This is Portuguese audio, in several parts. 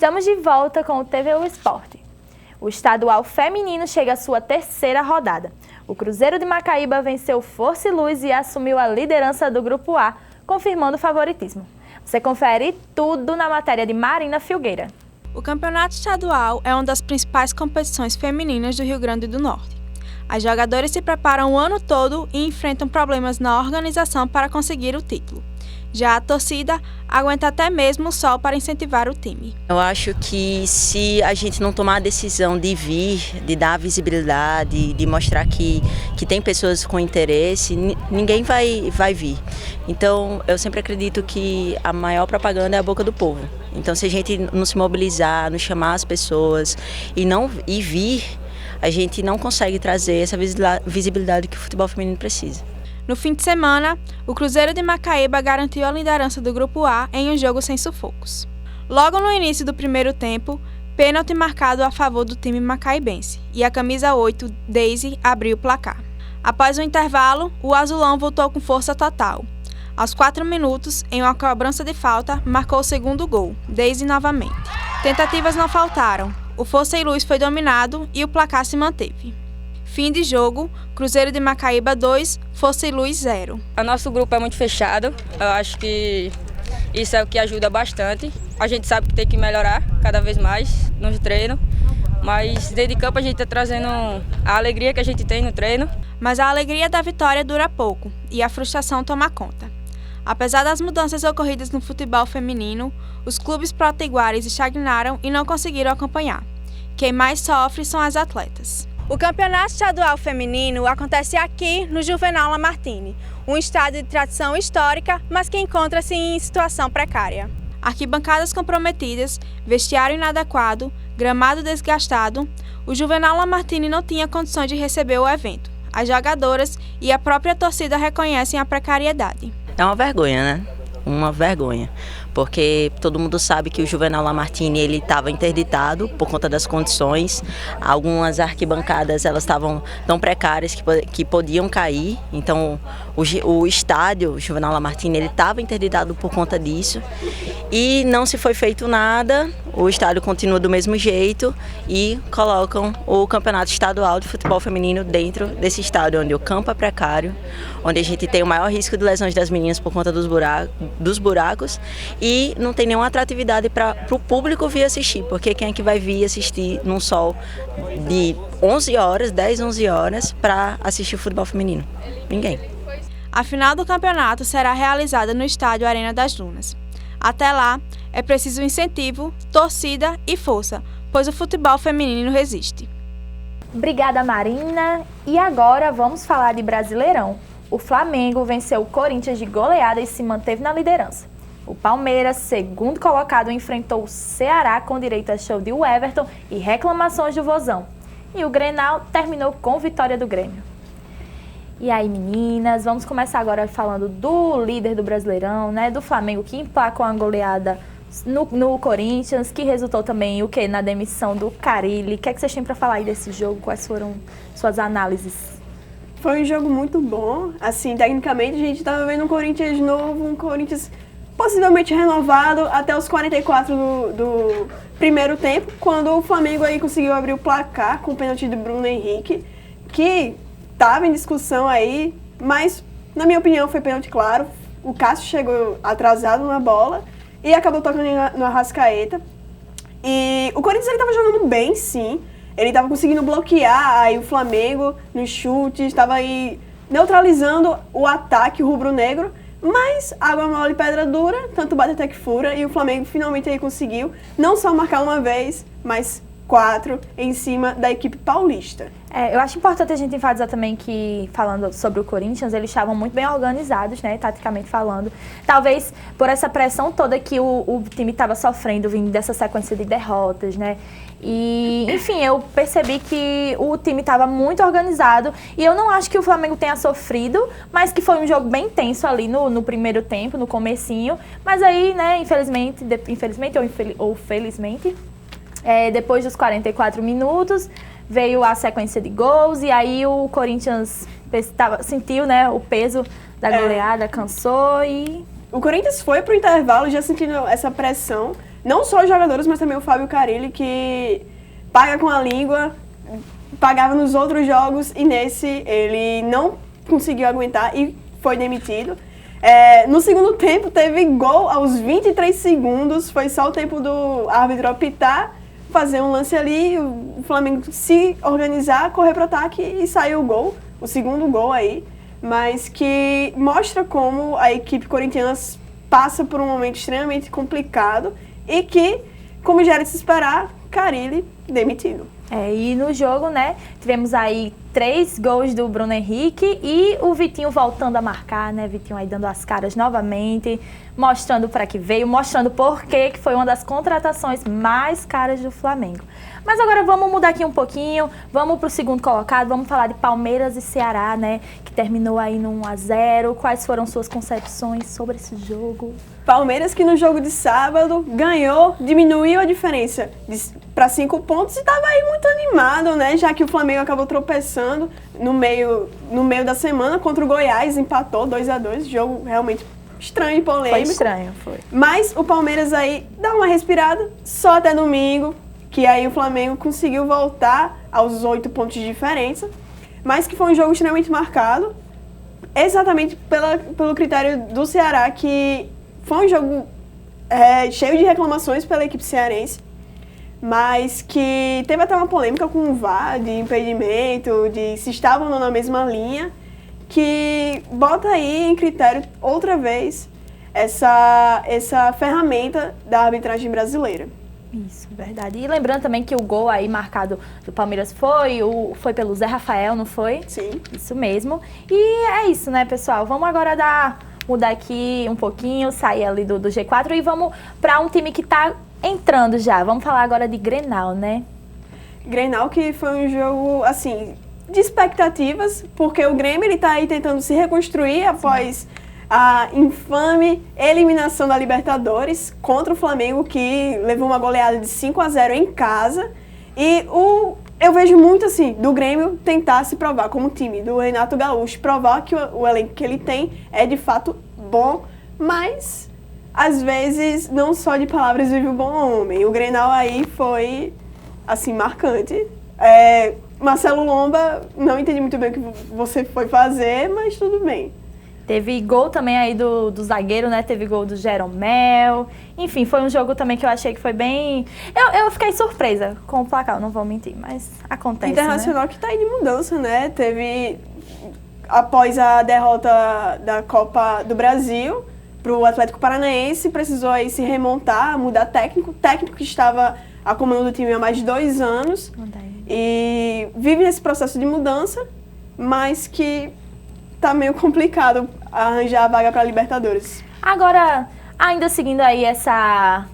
Estamos de volta com o TVU Esporte. O estadual feminino chega à sua terceira rodada. O Cruzeiro de Macaíba venceu Força e Luz e assumiu a liderança do Grupo A, confirmando o favoritismo. Você confere tudo na matéria de Marina Filgueira. O campeonato estadual é uma das principais competições femininas do Rio Grande do Norte. As jogadoras se preparam o ano todo e enfrentam problemas na organização para conseguir o título. Já a torcida aguenta até mesmo o sol para incentivar o time. Eu acho que se a gente não tomar a decisão de vir, de dar visibilidade, de mostrar que tem pessoas com interesse, ninguém vai vir. Então, eu sempre acredito que a maior propaganda é a boca do povo. Então, se a gente não se mobilizar, não chamar as pessoas e vir, a gente não consegue trazer essa visibilidade que o futebol feminino precisa. No fim de semana, o Cruzeiro de Macaíba garantiu a liderança do Grupo A em um jogo sem sufocos. Logo no início do primeiro tempo, pênalti marcado a favor do time macaibense e a camisa 8, Daisy, abriu o placar. Após o intervalo, o azulão voltou com força total. Aos 4 minutos, em uma cobrança de falta, marcou o segundo gol, Daisy novamente. Tentativas não faltaram, o Força e Luz foi dominado e o placar se manteve. Fim de jogo, Cruzeiro de Macaíba 2, Força e Luz 0. O nosso grupo é muito fechado, eu acho que isso é o que ajuda bastante. A gente sabe que tem que melhorar cada vez mais no treino, mas dentro de campo a gente está trazendo a alegria que a gente tem no treino. Mas a alegria da vitória dura pouco e a frustração toma conta. Apesar das mudanças ocorridas no futebol feminino, os clubes potiguares estagnaram e não conseguiram acompanhar. Quem mais sofre são as atletas. O campeonato estadual feminino acontece aqui no Juvenal Lamartine, um estádio de tradição histórica, mas que encontra-se em situação precária. Arquibancadas comprometidas, vestiário inadequado, gramado desgastado, o Juvenal Lamartine não tinha condições de receber o evento. As jogadoras e a própria torcida reconhecem a precariedade. É uma vergonha, né? Uma vergonha, porque todo mundo sabe que o Juvenal Lamartine ele estava interditado por conta das condições. Algumas arquibancadas elas estavam tão precárias que podiam cair. Então o estádio o Juvenal Lamartine ele estava interditado por conta disso e não se foi feito nada. O estádio continua do mesmo jeito e colocam o campeonato estadual de futebol feminino dentro desse estádio, onde o campo é precário, onde a gente tem o maior risco de lesões das meninas por conta dos buracos e não tem nenhuma atratividade para o público vir assistir, porque quem é que vai vir assistir num sol de 11 horas, 10, 11 horas para assistir o futebol feminino? Ninguém. A final do campeonato será realizada no estádio Arena das Dunas. Até lá, é preciso incentivo, torcida e força, pois o futebol feminino resiste. Obrigada, Marina. E agora vamos falar de Brasileirão. O Flamengo venceu o Corinthians de goleada e se manteve na liderança. O Palmeiras, segundo colocado, enfrentou o Ceará com direito a show de Everton e reclamações do Vozão. E o Grenal terminou com vitória do Grêmio. E aí, meninas, vamos começar agora falando do líder do Brasileirão, né, do Flamengo, que emplacou uma goleada no Corinthians, que resultou também o quê? Na demissão do Carille. O que é que vocês têm para falar aí desse jogo? Quais foram suas análises? Foi um jogo muito bom. Assim, tecnicamente, a gente estava vendo um Corinthians novo, um Corinthians possivelmente renovado até os 44 do primeiro tempo, quando o Flamengo aí conseguiu abrir o placar com o pênalti do Bruno Henrique, que estava em discussão aí, mas, na minha opinião, foi pênalti claro. O Cássio chegou atrasado na bola e acabou tocando no Arrascaeta. E o Corinthians estava jogando bem, sim. Ele estava conseguindo bloquear aí o Flamengo nos chutes, estava aí neutralizando o ataque rubro-negro, mas água mole e pedra dura, tanto bate até que fura, e o Flamengo finalmente aí conseguiu não só marcar uma vez, mas 4 em cima da equipe paulista. Eu acho importante a gente enfatizar também que, falando sobre o Corinthians, eles estavam muito bem organizados, né, taticamente falando. Talvez por essa pressão toda que o time estava sofrendo, vindo dessa sequência de derrotas, né. E, enfim, eu percebi que o time estava muito organizado e eu não acho que o Flamengo tenha sofrido, mas que foi um jogo bem tenso ali no primeiro tempo, no comecinho. Mas aí, né, infelizmente ou felizmente, depois dos 44 minutos, veio a sequência de gols e aí o Corinthians sentiu, né, o peso da goleada, cansou e... O Corinthians foi pro intervalo já sentindo essa pressão, não só os jogadores, mas também o Fábio Carille, que paga com a língua, pagava nos outros jogos e nesse ele não conseguiu aguentar e foi demitido. No segundo tempo teve gol aos 23 segundos, foi só o tempo do árbitro apitar, fazer um lance ali, o Flamengo se organizar, correr para o ataque e saiu o gol, o segundo gol aí, mas que mostra como a equipe corintiana passa por um momento extremamente complicado e que, como já era de se esperar, Carille demitido. E no jogo, né, tivemos aí 3 gols do Bruno Henrique e o Vitinho voltando a marcar, né, Vitinho aí dando as caras novamente, mostrando para que veio, mostrando por que foi uma das contratações mais caras do Flamengo. Mas agora vamos mudar aqui um pouquinho, vamos para o segundo colocado, vamos falar de Palmeiras e Ceará, né, que terminou aí no 1-0. Quais foram suas concepções sobre esse jogo? Palmeiras que no jogo de sábado ganhou, diminuiu a diferença para 5 pontos e estava aí muito animado, né? Já que o Flamengo acabou tropeçando no meio da semana contra o Goiás, empatou 2-2, jogo realmente estranho e polêmico. Foi estranho, foi. Mas o Palmeiras aí dá uma respirada só até domingo, que aí o Flamengo conseguiu voltar aos 8 pontos de diferença, mas que foi um jogo extremamente marcado, exatamente pelo critério do Ceará, que foi um jogo cheio de reclamações pela equipe cearense, mas que teve até uma polêmica com o VAR, de impedimento, de se estavam ou não na mesma linha, que bota aí em critério, outra vez, essa ferramenta da arbitragem brasileira. Isso, verdade. E lembrando também que o gol aí marcado do Palmeiras foi pelo Zé Rafael, não foi? Sim. Isso mesmo. E é isso, né, pessoal? Vamos agora mudar aqui um pouquinho, sair ali do G4 e vamos para um time que tá entrando já. Vamos falar agora de Grenal, né? Grenal que foi um jogo, assim, de expectativas, porque o Grêmio ele tá aí tentando se reconstruir após a infame eliminação da Libertadores contra o Flamengo, que levou uma goleada de 5-0 em casa. E eu vejo muito assim, do Grêmio tentar se provar como time, do Renato Gaúcho, provar que o elenco que ele tem é de fato bom, mas às vezes não só de palavras vive o bom homem. O Grenal aí foi, assim, marcante. Marcelo Lomba, não entendi muito bem o que você foi fazer, mas tudo bem. Teve gol também aí do zagueiro, né? Teve gol do Jeromel. Enfim, foi um jogo também que eu achei que foi bem... Eu fiquei surpresa com o placar, não vou mentir, mas acontece, Internacional, né? que tá aí de mudança, né? Teve, após a derrota da Copa do Brasil pro Atlético Paranaense, precisou aí se remontar, mudar técnico. Técnico que estava a comando do time há mais de 2 anos. E vive nesse processo de mudança, mas que tá meio complicado arranjar a vaga para Libertadores. Agora, ainda seguindo aí essa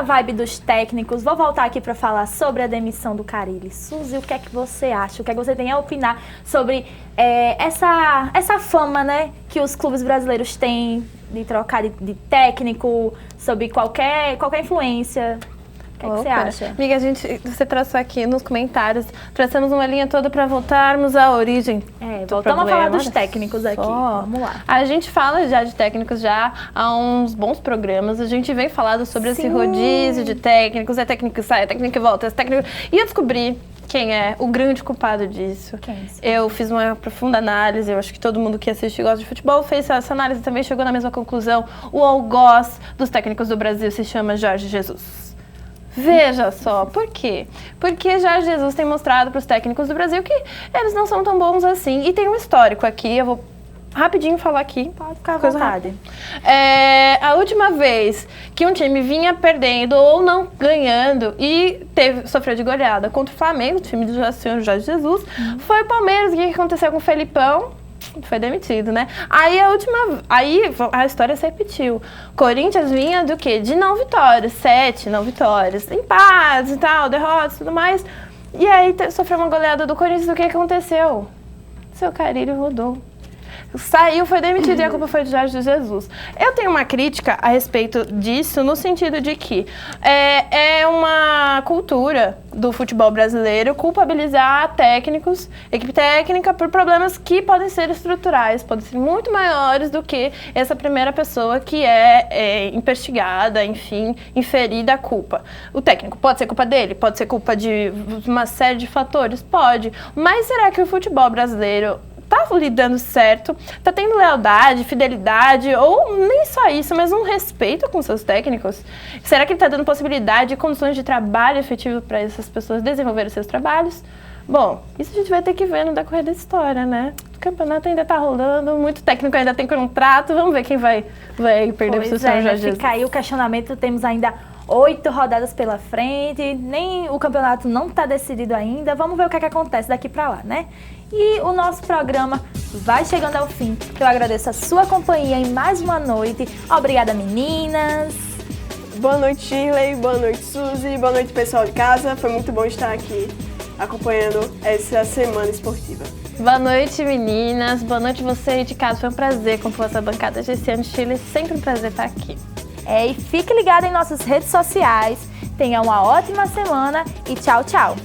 vibe dos técnicos, vou voltar aqui para falar sobre a demissão do Carille. Suzy, o que é que você acha? O que é que você tem a opinar sobre essa fama, né, que os clubes brasileiros têm de trocar de técnico, sobre qualquer influência? O que é que você acha? Amiga, você traçou aqui nos comentários, traçamos uma linha toda para voltarmos à origem. Voltamos a falar dos técnicos aqui. Vamos lá. A gente fala já de técnicos já há uns bons programas. A gente vem falando sobre esse rodízio de técnicos. É técnico que sai, é técnico que volta, é técnico... E eu descobri quem é o grande culpado disso. Eu fiz uma profunda análise, eu acho que todo mundo que assiste e gosta de futebol fez essa análise também, chegou na mesma conclusão. O algoz dos técnicos do Brasil se chama Jorge Jesus. Veja só, por quê? Porque Jorge Jesus tem mostrado para os técnicos do Brasil que eles não são tão bons assim. E tem um histórico aqui, eu vou rapidinho falar aqui. Pode ficar à vontade. A última vez que um time vinha perdendo ou não ganhando e sofreu de goleada contra o Flamengo, o time do Jorge Jesus, foi o Palmeiras. O que aconteceu com o Felipão? Foi demitido, né? Aí a história se repetiu. Corinthians vinha do quê? De 9 vitórias, 7 não vitórias, empates e tal, derrotas e tudo mais. E aí sofreu uma goleada do Corinthians. O que aconteceu? Seu Carille rodou. saiu, foi demitido e a culpa foi de Jorge Jesus. Eu tenho uma crítica a respeito disso, no sentido de que é uma cultura do futebol brasileiro culpabilizar técnicos, equipe técnica, por problemas que podem ser estruturais, podem ser muito maiores do que essa primeira pessoa que é investigada, enfim, inferida a culpa. O técnico pode ser culpa dele, pode ser culpa de uma série de fatores, pode, mas será que o futebol brasileiro tá lidando certo, tá tendo lealdade, fidelidade, ou nem só isso, mas um respeito com seus técnicos? Será que ele tá dando possibilidade e condições de trabalho efetivo para essas pessoas desenvolverem seus trabalhos? Bom, isso a gente vai ter que ver no decorrer da história, né? O campeonato ainda tá rolando, muito técnico ainda tem contrato, vamos ver quem vai perder pro seu Jorge Jesus. Fica aí o questionamento, temos ainda 8 rodadas pela frente, nem o campeonato não está decidido ainda. Vamos ver o que é que acontece daqui para lá, né? E o nosso programa vai chegando ao fim. Eu agradeço a sua companhia em mais uma noite. Obrigada, meninas. Boa noite, Shirley. Boa noite, Suzy. Boa noite, pessoal de casa. Foi muito bom estar aqui acompanhando essa semana esportiva. Boa noite, meninas. Boa noite, você aí de casa. Foi um prazer compor essa bancada de esse ano, Shirley. Sempre um prazer estar aqui. E fique ligado em nossas redes sociais. Tenha uma ótima semana e tchau, tchau.